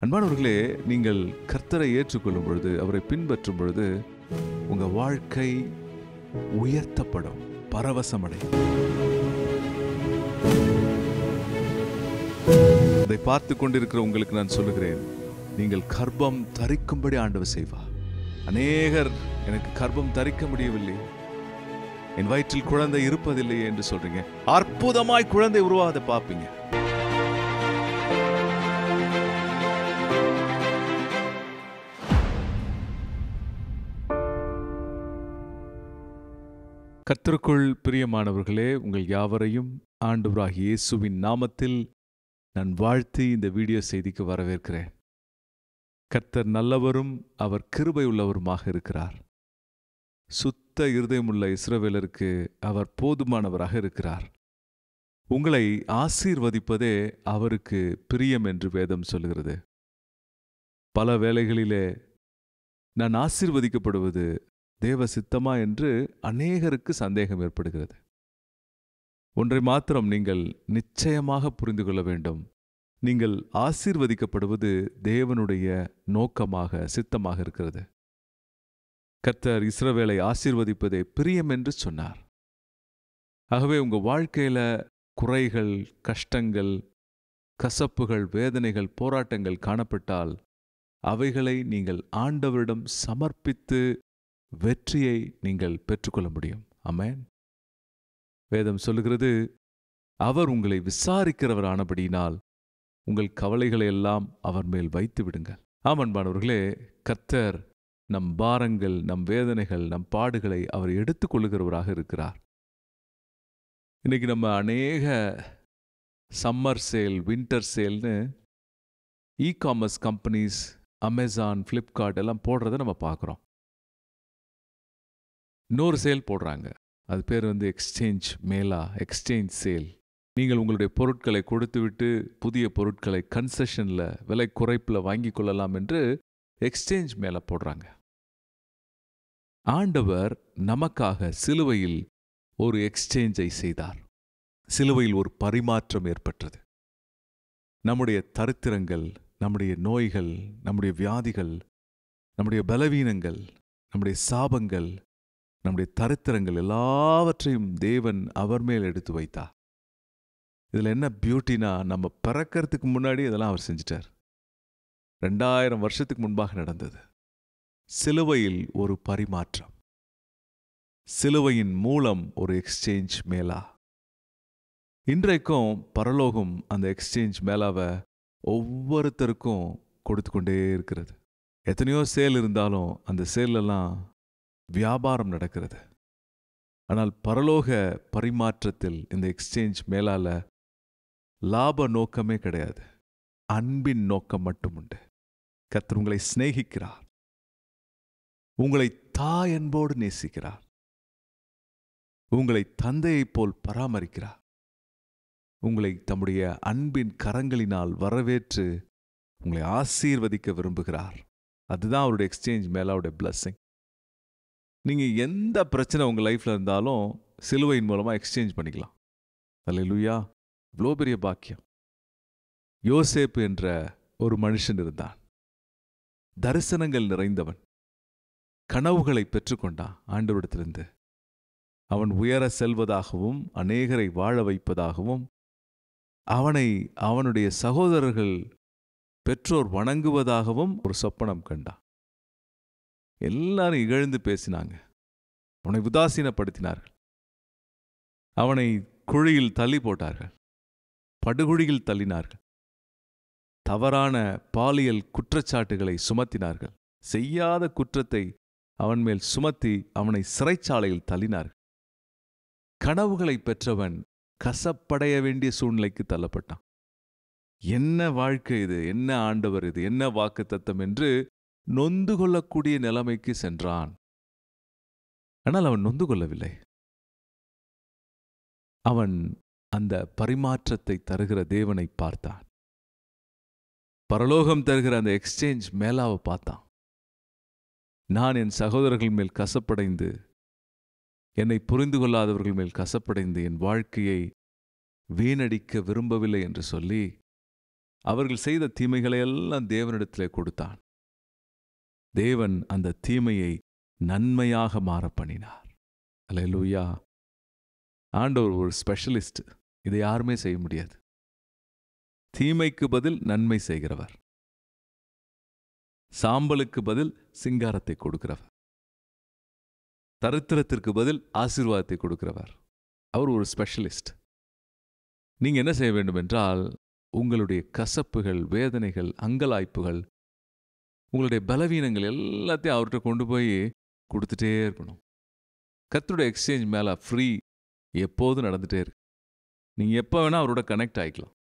அன்பானவர்களே, நீங்கள் கர்த்தரை ஏற்றுக்கொள்ளும் பொழுது, அவரை பின்பற்றும் பொழுது உங்க வாழ்க்கை உயர்த்தப்படும், பரவசமடையும். இதை பார்த்து கொண்டிருக்கிற உங்களுக்கு நான் சொல்லுகிறேன், நீங்கள் கர்ப்பம் தரிக்கும்படி ஆண்டவர் செய்வார். அநேகர் எனக்கு கர்ப்பம் தரிக்க முடியவில்லை, என் வயிற்றில் குழந்தை இருப்பதில்லையே என்று சொல்றீங்க. அற்புதமாய் குழந்தை உருவாவதை பார்ப்பீங்க. கர்த்தருக்குள் பிரியமானவர்களே, உங்கள் யாவரையும் ஆண்டவராகிய இயேசுவின் நாமத்தில் நான் வாழ்த்தி இந்த வீடியோ செய்திக்கு வரவேற்கிறேன். கர்த்தர் நல்லவரும் அவர் கிருபை உள்ளவருமாக இருக்கிறார். சுத்த இருதயமுள்ள இஸ்ரவேலருக்கு அவர் போதுமானவராக இருக்கிறார். உங்களை ஆசீர்வதிப்பதே அவருக்கு பிரியம் என்று வேதம் சொல்கிறது. பல வேளைகளிலே நான் ஆசீர்வதிக்கப்படுவது தேவ சித்தமா என்று அநேகருக்கு சந்தேகம் ஏற்படுகிறது. ஒன்றை மாத்திரம் நீங்கள் நிச்சயமாக புரிந்து கொள்ள வேண்டும். நீங்கள் ஆசீர்வதிக்கப்படுவது தேவனுடைய நோக்கமாக, சித்தமாக இருக்கிறது. கர்த்தர் இஸ்ரவேலை ஆசீர்வதிப்பதே பிரியம் என்று சொன்னார். ஆகவே உங்க வாழ்க்கையில குறைகள், கஷ்டங்கள், கசப்புகள், வேதனைகள், போராட்டங்கள் காணப்பட்டால் அவைகளை நீங்கள் ஆண்டவரிடம் சமர்ப்பித்து வெற்றியை நீங்கள் பெற்றுக்கொள்ள முடியும். ஆமென். வேதம் சொல்லுகிறது, அவர் உங்களை விசாரிக்கிறவரானபடியினால் உங்கள் கவலைகளை எல்லாம் அவர் மேல் வைத்து விடுங்கள். அன்பானவர்களே, கர்த்தர் நம் பாரங்கள், நம் வேதனைகள், நம் பாடுகளை அவர் எடுத்துக்கொள்ளுகிறவராக இருக்கிறார். இன்னைக்கு நம்ம அநேக சம்மர் சேல், வின்டர் சேல்னு இ-காமர்ஸ் கம்பெனிஸ், அமேசான், ஃப்ளிப்கார்ட் எல்லாம் போடுறதை நம்ம பார்க்குறோம். இன்னொரு சேல் போடுறாங்க, அது பேர் எக்ஸ்சேஞ்ச் மேளா, எக்ஸ்சேஞ்ச் சேல். நீங்கள் உங்களுடைய பொருட்களை கொடுத்துவிட்டு புதிய பொருட்களை கன்செஷனில், விலை குறைப்பில் வாங்கி கொள்ளலாம் என்று எக்ஸ்சேஞ்ச் மேளா போடுறாங்க. ஆண்டவர் நமக்காக சிலுவையில் ஒரு எக்ஸ்சேஞ்சை செய்தார். சிலுவையில் ஒரு பரிமாற்றம் ஏற்பட்டது. நம்முடைய தரித்திரங்கள், நம்முடைய நோய்கள், நம்முடைய வியாதிகள், நம்முடைய பலவீனங்கள், நம்முடைய சாபங்கள், நம்முடைய தரித்திரங்கள் எல்லாவற்றையும் தேவன் அவர் மேல் எடுத்து வைத்தார். இதில் என்ன பியூட்டினா, நம்ம பிறக்கிறதுக்கு முன்னாடி இதெல்லாம் அவர் செஞ்சிட்டார். 2000 வருஷத்துக்கு முன்பாக நடந்தது. சிலுவையில் ஒரு பரிமாற்றம், சிலுவையின் மூலம் ஒரு எக்ஸ்சேஞ்ச் மேளா. இன்றைக்கும் பரலோகம் அந்த எக்ஸ்சேஞ்ச் மேளாவை ஒவ்வொருத்தருக்கும் கொடுத்து கொண்டே இருக்கிறது. எத்தனையோ சேல் இருந்தாலும் அந்த சேலெல்லாம் வியாபாரம் நடக்கிறது. ஆனால் பரலோக பரிமாற்றத்தில், இந்த எக்ஸ்சேஞ்ச் மேலால லாப நோக்கமே கிடையாது, அன்பின் நோக்கம் மட்டும் உண்டு. கர்த்தர் உங்களை சிநேகிக்கிறார், உங்களை தாய் அன்போடு நேசிக்கிறார், உங்களை தந்தையைப் போல் பராமரிக்கிறார், உங்களை தம்முடைய அன்பின் கரங்களினால் வரவேற்று உங்களை ஆசீர்வதிக்க விரும்புகிறார். அதுதான் அவருடைய எக்ஸ்சேஞ்ச் மேலாவுடைய பிளஸ்ஸிங். நீங்கள் எந்த பிரச்சனை உங்கள் லைஃப்பில் இருந்தாலும் சிலுவையின் மூலமாக எக்ஸ்சேஞ்ச் பண்ணிக்கலாம். அல்லேலூயா, இவ்வளோ பெரிய பாக்கியம். யோசேப்பு என்ற ஒரு மனுஷன் இருந்தான். தரிசனங்கள் நிறைந்தவன், கனவுகளை பெற்றுக்கொண்டான் ஆண்டவரிடத்திலிருந்து. அவன் உயர செல்வதாகவும் அநேகரை வாழ வைப்பதாகவும் அவனை அவனுடைய சகோதரர்கள், பெற்றோர் வணங்குவதாகவும் ஒரு சொப்பனம் கண்டான். எல்லாரும் இகழ்ந்து பேசினாங்க, அவனை உதாசீனப்படுத்தினார்கள், அவனை குழியில் தள்ளி போட்டார்கள், படுகுழியில் தள்ளினார்கள், தவறான பாலியல் குற்றச்சாட்டுகளை சுமத்தினார்கள், செய்யாத குற்றத்தை அவன் மேல் சுமத்தி அவனை சிறைச்சாலையில் தள்ளினார்கள். கனவுகளை பெற்றவன் கசப்படைய வேண்டிய சூழ்நிலைக்கு தள்ளப்பட்டான். என்ன வாழ்க்கை இது, என்ன ஆண்டவர் இது, என்ன வாக்குத்தத்தம் என்று நொந்து கொள்ளக்கூடிய நிலைமைக்கு சென்றான். ஆனால் அவன் நொந்து கொள்ளவில்லை. அவன் அந்த பரிமாற்றத்தை தருகிற தேவனை பார்த்தான். பரலோகம் தருகிற அந்த எக்ஸ்சேஞ்ச் மேலாவை பார்த்தான். நான் என் சகோதரர்கள் மேல் கசப்படைந்து, என்னை புரிந்து கொள்ளாதவர்கள் மேல் கசப்படைந்து என் வாழ்க்கையை வீணடிக்க விரும்பவில்லை என்று சொல்லி அவர்கள் செய்த தீமைகளை எல்லாம் தேவனிடத்திலே கொடுத்தான். தேவன் அந்த தீமையை நன்மையாக மாற பண்ணினார். அல்லேலூயா. ஆண்டவர் ஒரு ஸ்பெஷலிஸ்ட். இதை யாருமே செய்ய முடியாது. தீமைக்கு பதில் நன்மை செய்கிறவர், சாம்பலுக்கு பதில் சிங்காரத்தை கொடுக்கிறவர், தரித்திரத்திற்கு பதில் ஆசீர்வாதத்தை கொடுக்கிறவர். அவர் ஒரு ஸ்பெஷலிஸ்ட். நீங்க என்ன செய்ய வேண்டும் என்றால், உங்களுடைய கசப்புகள், வேதனைகள், அங்கலாய்ப்புகள், உங்களுடைய பலவீனங்கள் எல்லாத்தையும் அவர்கிட்ட கொண்டு போய் கொடுத்துட்டே இருக்கணும். கர்த்தருடைய எக்ஸ்சேஞ்ச் மேல ஃப்ரீ எப்போதும் நடந்துட்டே இருக்கு. நீங்க எப்போ வேணா அவரோட கனெக்ட் ஆகிக்கலாம்.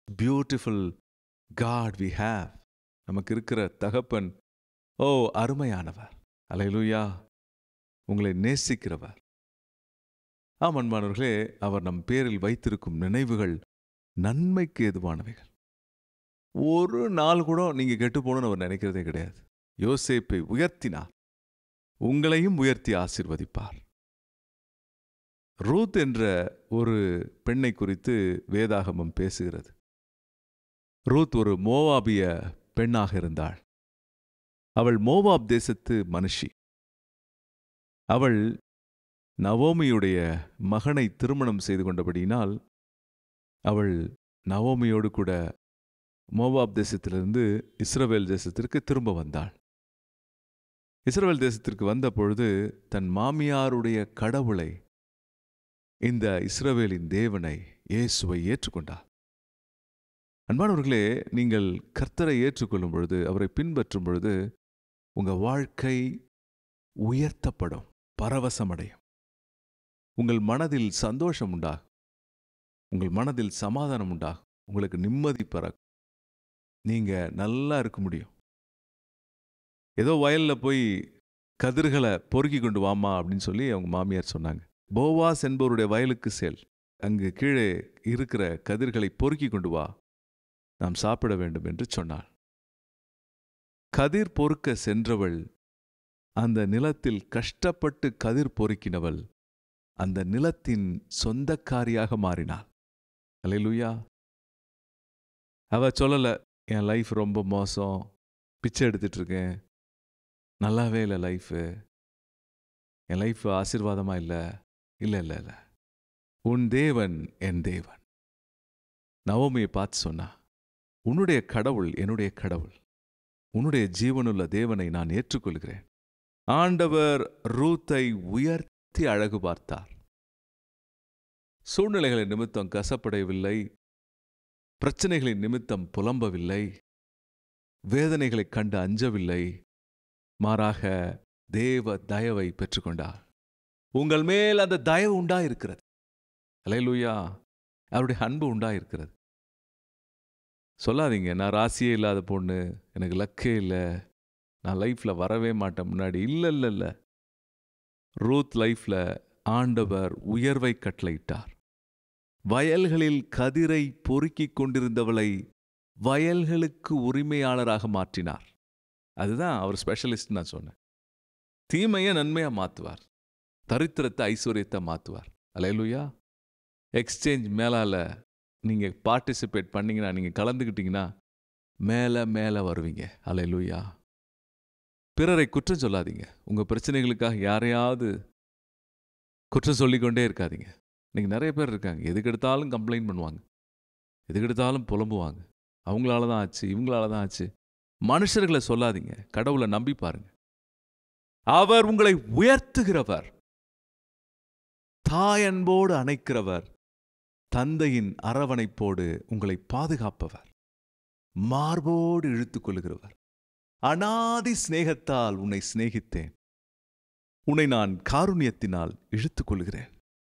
Beautiful God we have. நமக்கு இருக்கிற தகப்பன் அருமையானவர். அல்லேலூயா. உங்களை நேசிக்கிறவர். அன்பானவர்களே, அவர் நம் பேரில் வைத்திருக்கும் நினைவுகள் நன்மைக்கு ஏதுவானவைகள். ஒரு நாள் கூட நீங்க கெட்டு போகணும்னு அவர் நினைக்கிறதே கிடையாது. யோசேப்பை உயர்த்தினார், உங்களையும் உயர்த்தி ஆசீர்வதிப்பார். ரூத் என்ற ஒரு பெண்ணை குறித்து வேதாகமம் பேசுகிறது. ரூத் ஒரு மோவாபிய பெண்ணாக இருந்தாள். அவள் மோவாப் தேசத்து மனுஷி. அவள் நவோமியுடைய மகனை திருமணம் செய்து கொண்டபடியினால் அவள் நவோமியோடு கூட மோவாப் தேசத்திலிருந்து இஸ்ரவேல் தேசத்திற்கு திரும்ப வந்தாள். இஸ்ரவேல் தேசத்திற்கு வந்த பொழுது தன் மாமியாருடைய கடவுளை, இந்த இஸ்ரவேலின் தேவனை, இயேசுவை ஏற்றுக்கொண்டார். அன்பானவர்களே, நீங்கள் கர்த்தரை ஏற்றுக்கொள்ளும் பொழுது, அவரை பின்பற்றும் பொழுது, உங்க வாழ்க்கை உயர்த்தப்படும், பரவசமடையும். உங்கள் மனதில் சந்தோஷம் உண்டாகும், உங்கள் மனதில் சமாதானம் உண்டாகும், உங்களுக்கு நிம்மதி பிறக்கும். நீங்க நல்லா இருக்க முடியும். ஏதோ வயல்ல போய் கதிர்களை பொறுக்கி கொண்டு வாமா அப்படின்னு சொல்லி அவங்க மாமியார் சொன்னாங்க. போவாஸ் என்பவருடைய வயலுக்கு செல், அங்கு கீழே இருக்கிற கதிர்களை பொறுக்கி கொண்டு வா, நாம் சாப்பிட வேண்டும் என்று சொன்னாள். கதிர் பொறுக்க சென்றவள் அந்த நிலத்தில் கஷ்டப்பட்டு கதிர் பொறுக்கினவள் அந்த நிலத்தின் சொந்தக்காரியாக மாறினாள். அல்லேலூயா. அவ சொல்லல, என் லைஃப் ரொம்ப மோசம், பிச்சை எடுத்துட்டு இருக்கேன், நல்லாவே இல்லை லைஃபு, என் லைஃப் ஆசீர்வாதமா இல்லை. இல்லை இல்லை இல்லை, உன் தேவன் என் தேவன். நவோமியை பார்த்து சொன்னா, உன்னுடைய கடவுள் என்னுடைய கடவுள், உன்னுடைய ஜீவனுள்ள தேவனை நான் ஏற்றுக்கொள்கிறேன். ஆண்டவர் ரூத்தை உயர்த்தி அழகு பார்த்தார். சூழ்நிலைகளின் நிமித்தம் கசப்படையவில்லை, பிரச்சனைகளின் நிமித்தம் புலம்பவில்லை, வேதனைகளைக் கண்டு அஞ்சவில்லை. மாறாக தேவ தயவை பெற்றுக்கொண்டார். உங்கள் மேல் அந்த தயவு உண்டாயிருக்கிறது. அல்லேலூயா. அவருடைய அன்பு உண்டாயிருக்கிறது. சொல்லாதீங்க, நான் ராசியே இல்லாத பொண்ணு, எனக்கு லக்கே இல்லை, நான் லைஃப்ல வரவே மாட்டேன் முன்னாடி. இல்லை இல்லை இல்லை, ரூத் லைஃப்ல ஆண்டவர் உயர்வை கட்டளையிட்டார். வயல்களில் கதிரை பொறுக்கிக் கொண்டிருந்தவளை வயல்களுக்கு உரிமையாளராக மாற்றினார். அதுதான் அவர் ஸ்பெஷலிஸ்ட். நான் சொன்னேன், தீமையை நன்மையா மாற்றுவார், தரித்திரத்தை ஐஸ்வர்யத்தை மாற்றுவார். அல்லேலூயா. எக்ஸ்சேஞ்ச் மேலால நீங்க பார்ட்டிசிபேட் பண்ணீங்கன்னா, நீங்க கலந்துக்கிட்டீங்கன்னா மேல மேல வருவீங்க. அல்லேலூயா. பிறரை குற்றம் சொல்லாதீங்க. உங்க பிரச்சனைகளுக்காக யாரையாவது குற்றம் சொல்லிக்கொண்டே இருக்காதீங்க. இன்னைக்கு நிறைய பேர் இருக்காங்க, எதுக்கு எடுத்தாலும் கம்ப்ளைண்ட் பண்ணுவாங்க, எதுக்கு எடுத்தாலும் புலம்புவாங்க. அவங்களால தான் ஆச்சு, இவங்களால தான் ஆச்சு. மனுஷர்களை சொல்லாதீங்க, கடவுளை நம்பி பாருங்க. அவர் உங்களை உயர்த்துகிறவர், தாயன்போடு அணைக்கிறவர், தந்தையின் அரவணைப்போடு உங்களை பாதுகாப்பவர், மார்போடு இழுத்துக் கொள்கிறவர். அநாதி சிநேகத்தால் உன்னை சிநேகித்தேன், உன்னை நான் காருண்யத்தினால் இழுத்துக் கொள்கிறேன்,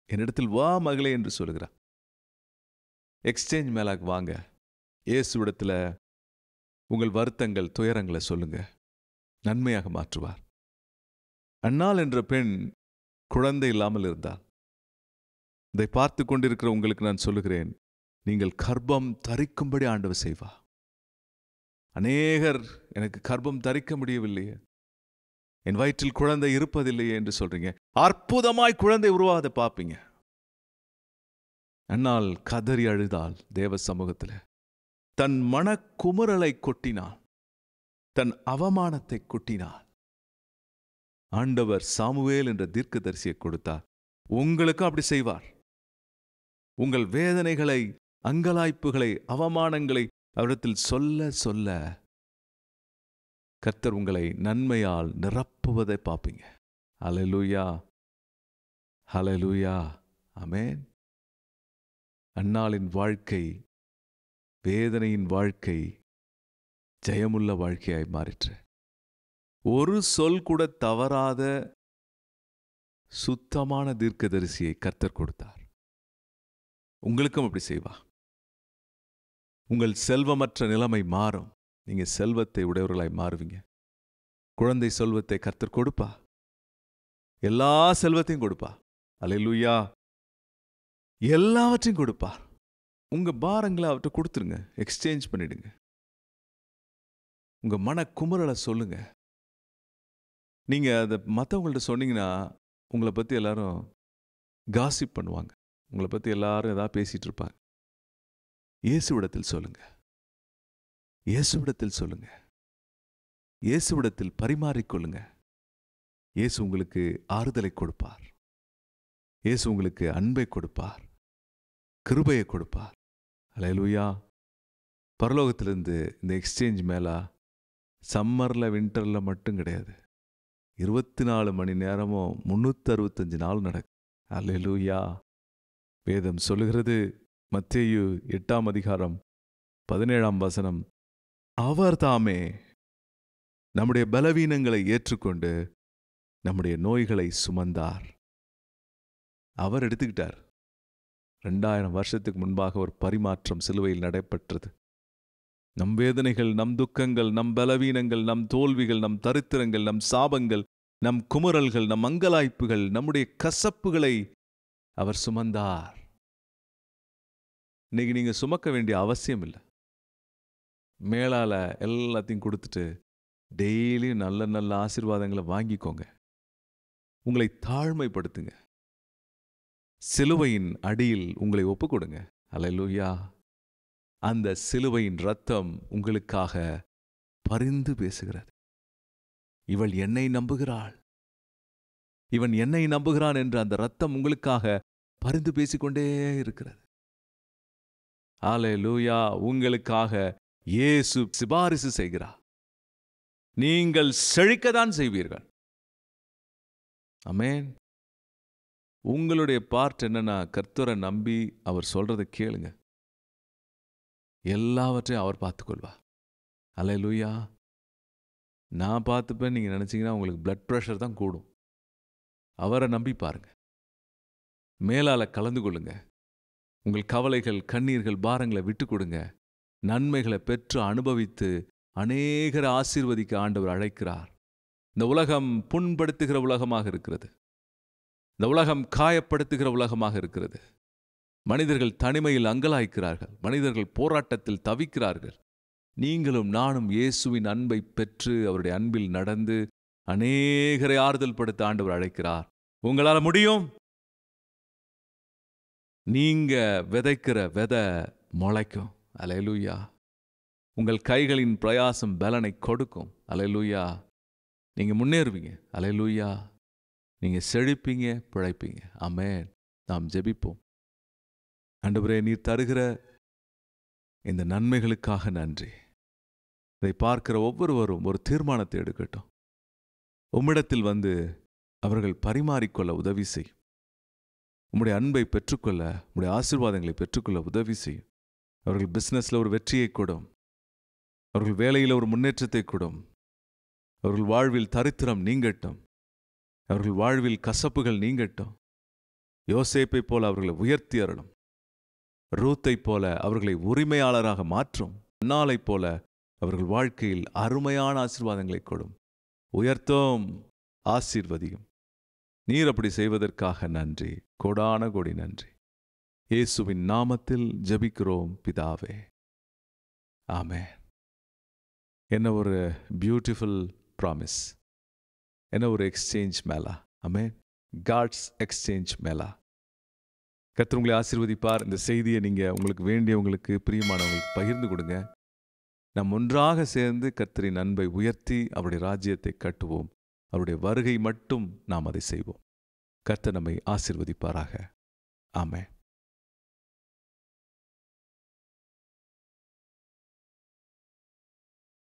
என்னிடத்தில் வா மகளே என்று சொல்கிறார். எக்ஸ்சேஞ்ச் மேலாக வாங்க, இயேசுவிடத்தில் உங்கள் வருத்தங்கள், துயரங்களை சொல்லுங்க, நன்மையாக மாற்றுவார். அன்னாள் என்ற பெண் குழந்தை இல்லாமல் இருந்தால், இதை பார்த்து கொண்டிருக்கிற உங்களுக்கு நான் சொல்லுகிறேன், நீங்கள் கர்ப்பம் தரிக்கும்படி ஆண்டவர் செய்வார். அநேகர் எனக்கு கர்ப்பம் தரிக்க முடியவில்லையே, என் வயிற்றில் குழந்தை இருப்பதில்லையே என்று சொல்றீங்க. அற்புதமாய் குழந்தை உருவாத பார்ப்பீங்க. அன்னால் கதறி அழுதால் தேவ சமூகத்தில், தன் மனக்குமுறலை கொட்டினான், தன் அவமானத்தை கொட்டினான். ஆண்டவர் சாமுவேல் என்ற தீர்க்கதரிசியை கொடுத்தார். உங்களுக்கும் அப்படி செய்வார். உங்கள் வேதனைகளை, அங்கலாய்ப்புகளை, அவமானங்களை அவரிடத்தில் சொல்ல சொல்ல கர்த்தர் உங்களை நன்மையால் நிரப்புவதை பார்ப்பீங்க. ஹல்லேலூயா, ஹல்லேலூயா, ஆமென். அன்னாளின் வாழ்க்கை, வேதனையின் வாழ்க்கை ஜெயமுள்ள வாழ்க்கையாய் மாறிற்று. ஒரு சொல் கூட தவறாத சுத்தமான தீர்க்கதரிசியை கர்த்தர் கொடுத்தார். உங்களுக்கும் அப்படி செய்வா. உங்கள் செல்வமற்ற நிலைமை மாறும். நீங்க செல்வத்தை உடையவர்களாய் மாறுவீங்க. குழந்தை செல்வத்தை கர்த்தர் கொடுப்பா. எல்லா செல்வத்தையும் கொடுப்பா. அல்லேலூயா. எல்லாவற்றையும் கொடுப்பார். உங்க பாரங்களை அவர்கிட்ட கொடுத்துருங்க, எக்ஸ்சேஞ்ச் பண்ணிடுங்க. உங்க மன குமுறலை சொல்லுங்க. நீங்க அதை மற்றவங்கள்ட்ட சொன்னீங்கன்னா உங்களை பத்தி எல்லாரும் காசிப் பண்ணுவாங்க. உங்களை பத்தி எல்லாரும் ஏதாவது பேசிட்டு இருப்பாங்க. இயேசுவிடத்தில் சொல்லுங்க, இயேசுவிடத்தில் சொல்லுங்க, இயேசுவிடத்தில் பரிமாறிக்கொள்ளுங்க. இயேசு உங்களுக்கு ஆறுதலை கொடுப்பார். இயேசு உங்களுக்கு அன்பை கொடுப்பார், கிருபையை கொடுப்பார். அல்லேலூயா. பரலோகத்திலிருந்து இந்த எக்ஸ்சேஞ்ச் மேலா சம்மர்ல வின்டர்ல மட்டும் கிடையாது, 24 மணி நேரமும் 365 நாள் நடக்கும். அல்லேலூயா. வேதம் சொல்லுகிறது, மத்தேயு 8ஆம் அதிகாரம் 17ஆம் வசனம், அவர் தாமே நம்முடைய பலவீனங்களை ஏற்றுக்கொண்டு நம்முடைய நோய்களை சுமந்தார். அவர் எடுத்துக்கிட்டார். 2000 வருஷத்துக்கு முன்பாக ஒரு பரிமாற்றம் சிலுவையில் நடைபெற்றது. நம் வேதனைகள், நம் துக்கங்கள், நம் பலவீனங்கள், நம் தோல்விகள், நம் தரித்திரங்கள், நம் சாபங்கள், நம் குமுறல்கள், நம் அங்கலாய்ப்புகள், நம்முடைய கசப்புகளை அவர் சுமந்தார். இன்னைக்கு நீங்க சுமக்க வேண்டிய அவசியம் இல்லை. மேலால எல்லாத்தையும் கொடுத்துட்டு டெய்லியும் நல்ல நல்ல ஆசீர்வாதங்களை வாங்கிக்கோங்க. உங்களை தாழ்மைப்படுத்துங்க. சிலுவையின் அடியில் உங்களை ஒப்புக் கொடுங்க. அல்லேலூயா. அந்த சிலுவையின் இரத்தம் உங்களுக்காக பரிந்து பேசுகிறது. இவள் என்னை நம்புகிறாள், இவன் என்னை நம்புகிறான் என்ற அந்த இரத்தம் உங்களுக்காக பரிந்து பேசிக்கொண்டே இருக்கிறது. அல்லேலூயா. உங்களுக்காக இயேசு சிபாரிசு செய்கிறார். நீங்கள் செழிக்கத்தான் செய்வீர்கள். ஆமென். உங்களுடைய பார்ட் என்னன்னா, கர்த்தரை நம்பி அவர் சொல்றதை கேளுங்க. எல்லாவற்றையும் அவர் பார்த்துக்கொள்வார். அல்லேலூயா. நான் பார்த்துப்பேன் நீங்க நினைச்சீங்கன்னா உங்களுக்கு பிளட் பிரஷர் தான் கூடும். அவரை நம்பி பாருங்க. மேலால கலந்து கொள்ளுங்க. உங்கள் கவலைகள், கண்ணீர்கள், பாரங்களை விட்டு கொடுங்க. நன்மைகளை பெற்று அனுபவித்து அநேகரை ஆசீர்வதிக்க ஆண்டவர் அழைக்கிறார். இந்த உலகம் புண்படுத்துகிற உலகமாக இருக்கிறது. இந்த உலகம் காயப்படுத்துகிற உலகமாக இருக்கிறது. மனிதர்கள் தனிமையில் அங்கலாய்க்கிறார்கள். மனிதர்கள் போராட்டத்தில் தவிக்கிறார்கள். நீங்களும் நானும் இயேசுவின் அன்பை பெற்று அவருடைய அன்பில் நடந்து அநேகரை ஆறுதல் படுத்த ஆண்டவர் அழைக்கிறார். உங்களால் முடியும். நீங்க விதைக்கிற விதை முளைக்கும். அல்லேலூயா. உங்கள் கைகளின் பிரயாசம் பலனை கொடுக்கும். அல்லேலூயா. நீங்க முன்னேறுவீங்க. அல்லேலூயா. நீங்க செழிப்பீங்க, பிழைப்பீங்க. ஆமென். நாம் ஜெபிப்போம். ஆண்டவரே, நீர் தருகிற இந்த நன்மைகளுக்காக நன்றி. இதை பார்க்கிற ஒவ்வொருவரும் ஒரு தீர்மானத்தை எடுக்கட்டும். உம்மிடத்தில் வந்து அவர்கள் பரிமாறிக்கொள்ள உதவி செய்யும். உம்முடைய அன்பை பெற்றுக்கொள்ள, உம்முடைய ஆசீர்வாதங்களை பெற்றுக்கொள்ள உதவி செய்யும். அவர்கள் பிஸ்னஸில் ஒரு வெற்றியை கொடும். அவர்கள் வேலையில் ஒரு முன்னேற்றத்தை கொடும். அவர்கள் வாழ்வில் தரித்திரம் நீங்கட்டும். அவர்கள் வாழ்வில் கசப்புகள் நீங்கட்டும். யோசேப்பை போல அவர்களை உயர்த்தி அருளும். ரூத்தை போல அவர்களை உரிமையாளராக மாற்றும். அன்னாளைப் போல அவர்கள் வாழ்க்கையில் அருமையான ஆசீர்வாதங்களை கொடும். உயர்த்தோம், ஆசீர்வதியும். நீர் அப்படி செய்வதற்காக நன்றி. கோடான கோடி நன்றி. இயேசுவின் நாமத்தில் ஜெபிக்கிறோம் பிதாவே. ஆமென். என்ன ஒரு பியூட்டிஃபுல் ப்ராமிஸ். என்ன ஒரு எக்ஸ்சேஞ்ச் மேலா. ஆமென். காட்ஸ் எக்ஸ்சேஞ்ச் மேலா. கர்த்தர் உங்களை ஆசீர்வதிப்பார். இந்த செய்தியை நீங்கள் உங்களுக்கு வேண்டியவங்களுக்கு, பிரியமானவங்களுக்கு பகிர்ந்து கொடுங்க. நாம் ஒன்றாக சேர்ந்து கர்த்தரின் அன்பை உயர்த்தி அவருடைய ராஜ்யத்தை கட்டுவோம். அவருடைய வருகை மட்டும் நாம் அதை செய்வோம். கர்த்தர் நம்மை ஆசீர்வதிப்பாராக. ஆமென்.